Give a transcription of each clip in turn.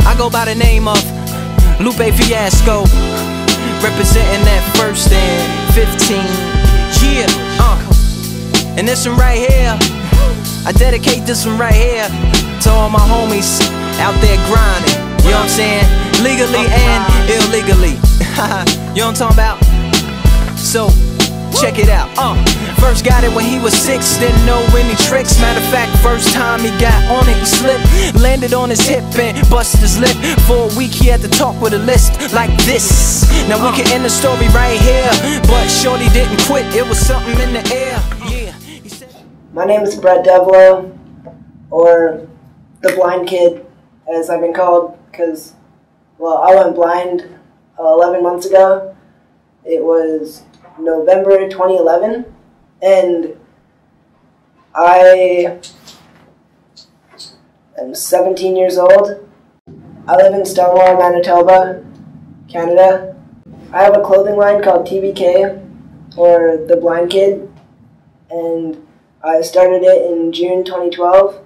I go by the name of Lupe Fiasco, representing that first and 15. Yeah, and this one right here, I dedicate this one right here to all my homies out there grinding. You know what I'm saying? Legally and illegally. You know what I'm talking about? So, check it out. First got it when he was 6, didn't know any tricks. Matter of fact, first time he got on it, he slipped, landed on his hip and busted his lip. For a week he had to talk with a list like this. Now we can end the story right here, but shorty didn't quit, it was something in the air. Yeah. My name is Devloo, or the blind kid, as I've been called, because, well, I went blind 11 months ago. It was November 2011, and I am 17 years old. I live in Stonewall, Manitoba, Canada. I have a clothing line called TBK, or The Blind Kid, and I started it in June 2012.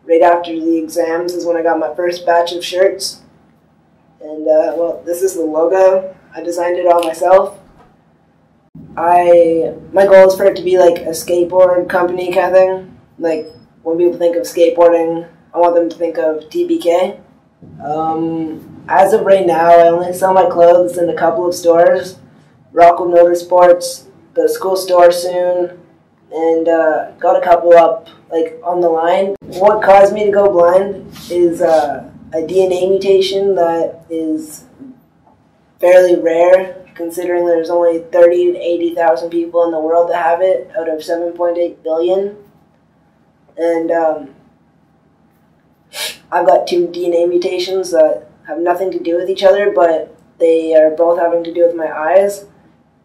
Right after the exams is when I got my first batch of shirts. And, well, this is the logo. I designed it all myself. My goal is for it to be like a skateboard company kind of thing. Like, when people think of skateboarding, I want them to think of TBK. As of right now, I only sell my clothes in a couple of stores. Rockwood Motorsports, the school store soon, and got a couple up like on the line. What caused me to go blind is a DNA mutation that is fairly rare, considering there's only 30 to 80,000 people in the world that have it out of 7.8 billion. And I've got 2 DNA mutations that have nothing to do with each other, but they are both having to do with my eyes.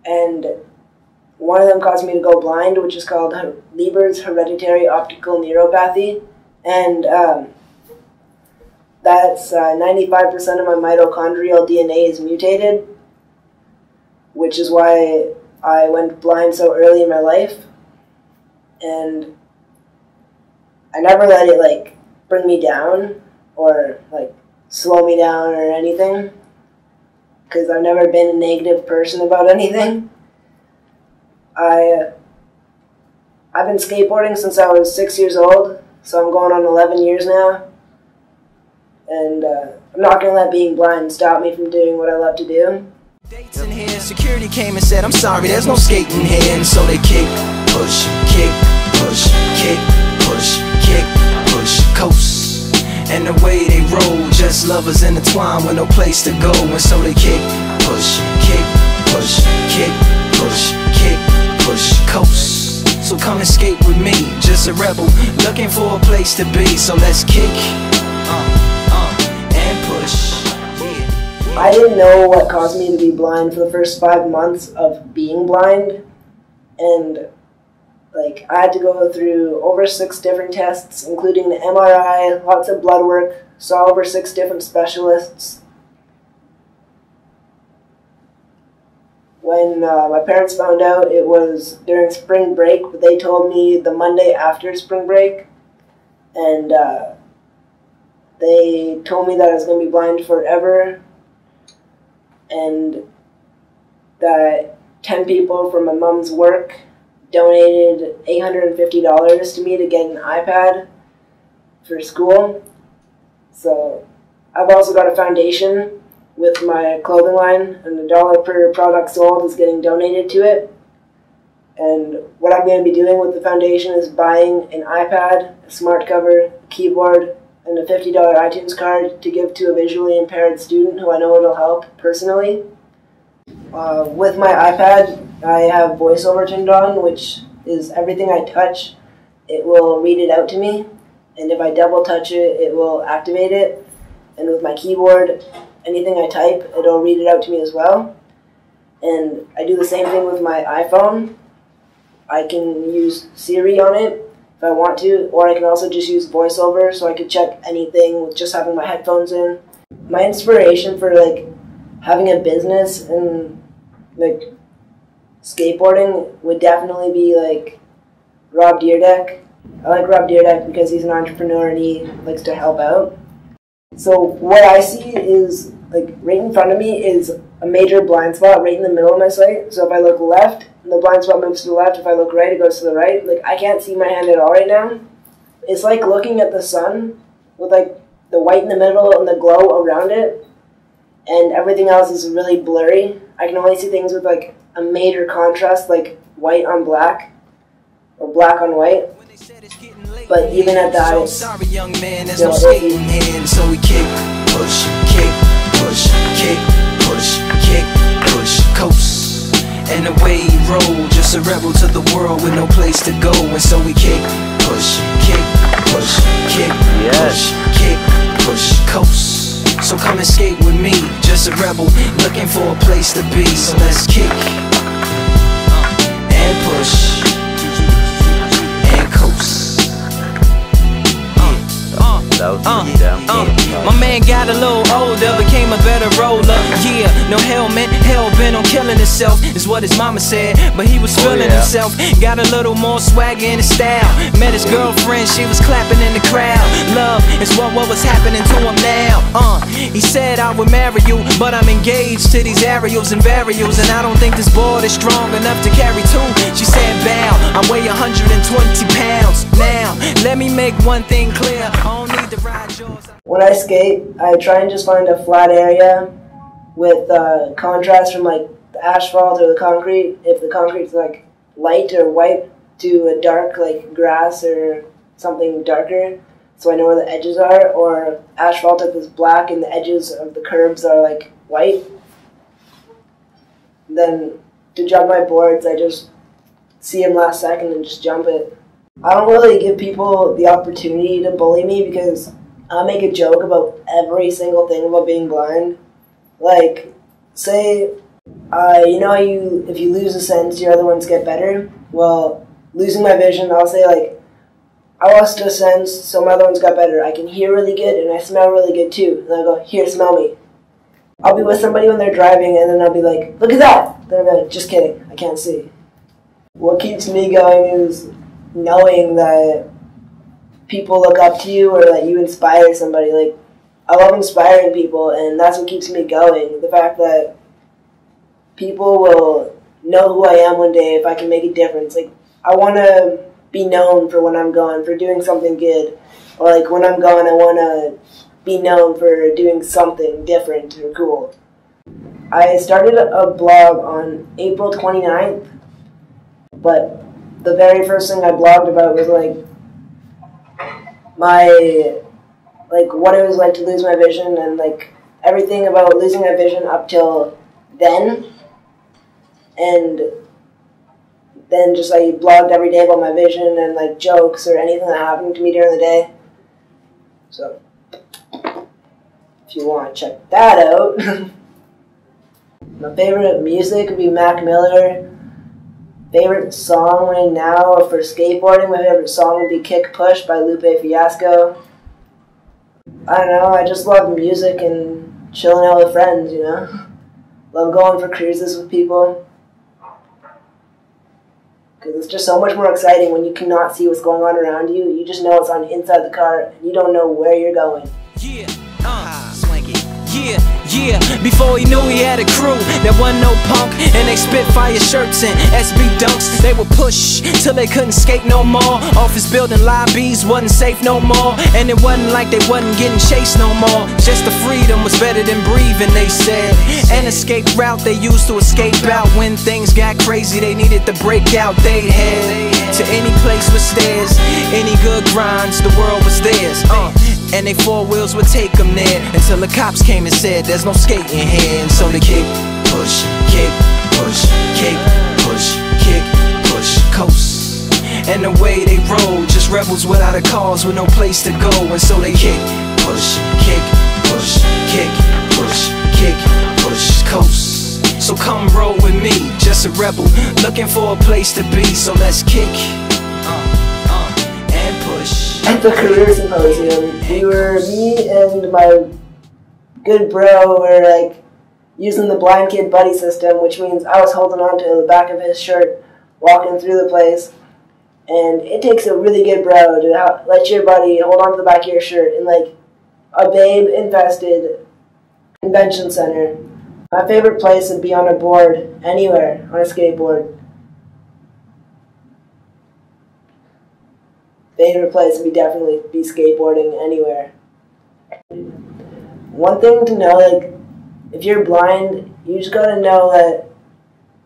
And one of them caused me to go blind, which is called Leber's hereditary optical neuropathy. And that's 95% of my mitochondrial DNA is mutated, which is why I went blind so early in my life. And I never let it like bring me down or like slow me down or anything, because I've never been a negative person about anything. I've been skateboarding since I was 6 years old, so I'm going on 11 years now. And I'm not going to let being blind stop me from doing what I love to do. Dates in here, security came and said, I'm sorry, there's no skating here. And so they kick, push, kick, push, kick, push, kick, push, coast. And the way they roll, just lovers intertwined with no place to go. And so they kick, push, kick, push, kick, push, kick, push, coast. So come and skate with me, just a rebel, looking for a place to be. So let's kick, and push, yeah. I didn't know what caused me to be blind for the first 5 months of being blind. And like, I had to go through over 6 different tests, including the MRI, lots of blood work, saw over 6 different specialists. When my parents found out, it was during spring break, but they told me the Monday after spring break. And they told me that I was going to be blind forever, and that 10 people from my mom's work donated $850 to me to get an iPad for school. So I've also got a foundation with my clothing line, and $1 per product sold is getting donated to it. And what I'm going to be doing with the foundation is buying an iPad, a smart cover, a keyboard, and a $50 iTunes card to give to a visually impaired student who I know it'll help personally. With my iPad, I have voiceover turned on, which is everything I touch, it will read it out to me. And if I double touch it, it will activate it. And with my keyboard, anything I type, it'll read it out to me as well. And I do the same thing with my iPhone. I can use Siri on it if I want to, or I can also just use VoiceOver, so I could check anything with just having my headphones in. My inspiration for like having a business and like skateboarding would definitely be like Rob Dyrdek. I like Rob Dyrdek because he's an entrepreneur and he likes to help out. So what I see is, like, right in front of me is a major blind spot right in the middle of my sight. So if I look left, the blind spot moves to the left. If I look right, it goes to the right. Like, I can't see my hand at all right now. It's like looking at the sun with, like, the white in the middle and the glow around it, and everything else is really blurry. I can only see things with, like, a major contrast, like white on black or black on white. But even at that, so sorry, young man, there's no skating hand. So we kick, push, push, coast, and away he roll. Just a rebel to the world with no place to go. And so we kick, push, push, coast. So come and skate with me. Just a rebel looking for a place to be. So let's kick and push and coast. My man got a little older, became a better roller. Yeah, no helmet, hell-bent on killing himself is what his mama said, but he was feeling himself. Got a little more swagger in his style. Met his girlfriend, she was clapping in the crowd. Love is what was happening to him now. He said I would marry you, but I'm engaged to these aerials and varials, and I don't think this board is strong enough to carry two. She said bow, I weigh 120 pounds. Now, let me make one thing clear, I don't need to ride yours. When I skate, I try and just find a flat area with contrast from, like, the asphalt or the concrete. If the concrete's, like, light or white, to a dark, like, grass or something darker, so I know where the edges are. Or asphalt if it's black and the edges of the curbs are, like, white. Then to jump my boards, I just see them last second and just jump it. I don't really give people the opportunity to bully me because I make a joke about every single thing about being blind. Like, say, you know how if you lose a sense, your other ones get better? Well, losing my vision, I'll say, like, I lost a sense, so my other ones got better. I can hear really good, and I smell really good too. And I go, here, smell me. I'll be with somebody when they're driving, and then I'll be like, look at that! Then I'll be like, just kidding, I can't see. What keeps me going is knowing that people look up to you or that you inspire somebody. Like, I love inspiring people, and that's what keeps me going. The fact that people will know who I am one day if I can make a difference. Like, I want to be known for when I'm gone, for doing something good. Or, like, when I'm gone, I want to be known for doing something different or cool. I started a blog on April 29th, but the very first thing I blogged about was, like, what it was like to lose my vision, and, like, everything about losing my vision up till then. And then just, like, blogged every day about my vision and, like, jokes or anything that happened to me during the day. So, if you want to check that out. My favorite music would be Mac Miller. Favorite song right now for skateboarding, my favorite song would be Kick Push by Lupe Fiasco. I don't know, I just love music and chilling out with friends, you know? Love going for cruises with people. Because it's just so much more exciting when you cannot see what's going on around you. You just know it's on inside the car, and you don't know where you're going. Yeah, swanky. Yeah, before he knew he had a crew that wasn't no punk, and they spit fire shirts and SB dunks. They would push till they couldn't skate no more. Office building lobbies wasn't safe no more, and it wasn't like they wasn't getting chased no more. Just the freedom was better than breathing, they said. An escape route they used to escape out when things got crazy. They needed to break out. They'd head to any place with stairs, any good grinds, the world was theirs. And they four wheels would take them there until the cops came and said there's no skating here. And so they kick, push, coast. And the way they roll, just rebels without a cause with no place to go. And so they kick, push, coast. So come roll with me, just a rebel looking for a place to be. So let's kick and push. At the career symposium, me and my good bro were, like, using the blind kid buddy system, which means I was holding on to the back of his shirt walking through the place. And it takes a really good bro to let your buddy hold on to the back of your shirt and, like, a babe-infested convention center. My favorite place would be on a board, anywhere, on a skateboard. Favorite place would definitely be skateboarding anywhere. One thing to know, like, if you're blind, you just gotta know that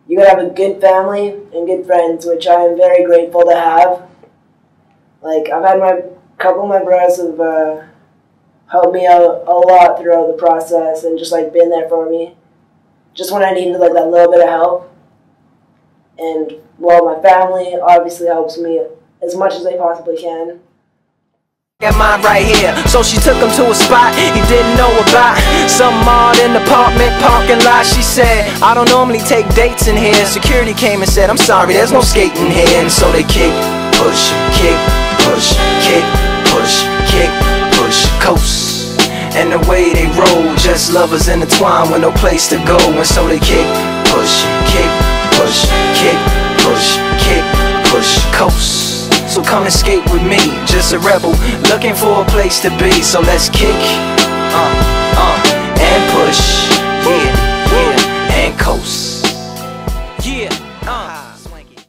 you gotta have a good family and good friends, which I am very grateful to have. Like, I've had a couple of my bros have helped me out a lot throughout the process and just, like, been there for me. Just when I needed, like, that little bit of help. And, well, my family obviously helps me as much as they possibly can. Got mine right here, so she took him to a spot he didn't know about. Some odd in the apartment parking lot. She said, I don't normally take dates in here. Security came and said, I'm sorry, there's no skating here. And so they kick, push, kick, push, kick, push, kick, push, coast. And the way they roll, just lovers intertwined with no place to go. And so they kick, push, kick, push, kick, push, kick, push, coast. So come and skate with me, just a rebel looking for a place to be. So let's kick, and push.